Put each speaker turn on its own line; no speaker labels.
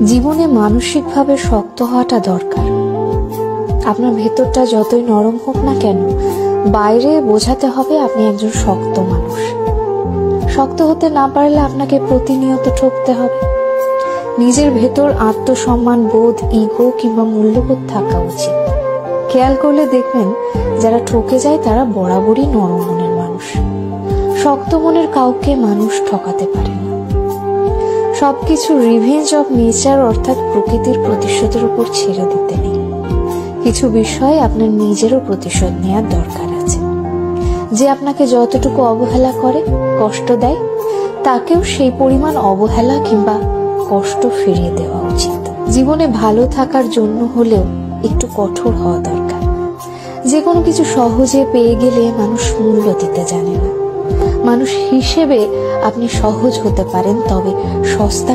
জীবনে মানসিকভাবে শক্ত হওয়াটা দরকার। আপনার ভেতরটা যতই নরম হোক না কেন, বাইরে বোঝাতে হবে আপনি একজন শক্ত মানুষ। শক্ত হতে না পারলে আপনাকে প্রতিনিয়ত ঠকতে হবে। নিজের ভেতর আত্মসম্মান বোধ, ইগো কিংবা মূল্যবোধ থাকা উচিত। খেয়াল করলে দেখবেন যারা ঠকে যায় তারা বরাবরই নরম মনের মানুষ। শক্ত মনের কাউকে মানুষ ঠকাতে পারে না। সবকিছু রিভেঞ্জ অফ নেচার অর্থাৎ প্রকৃতির প্রতিশোধের উপর ছেড়ে দিতে নেই। কিছু বিষয়ে আপনার নিজেরও প্রতিশোধ নেওয়ার দরকার আছে। যে আপনাকে যতটুকু অবহেলা করে, কষ্ট দেয়, তাকেও সেই পরিমাণ অবহেলা কিংবা কষ্ট ফিরিয়ে দেওয়া উচিত। জীবনে ভালো থাকার জন্য হলেও একটু কঠোর হওয়া দরকার। যে কোনো কিছু সহজে পেয়ে গেলে মানুষ মূল্য দিতে জানে না। মানুষ হিসেবে আপনি সহজ হতে পারেন, তবে সস্তা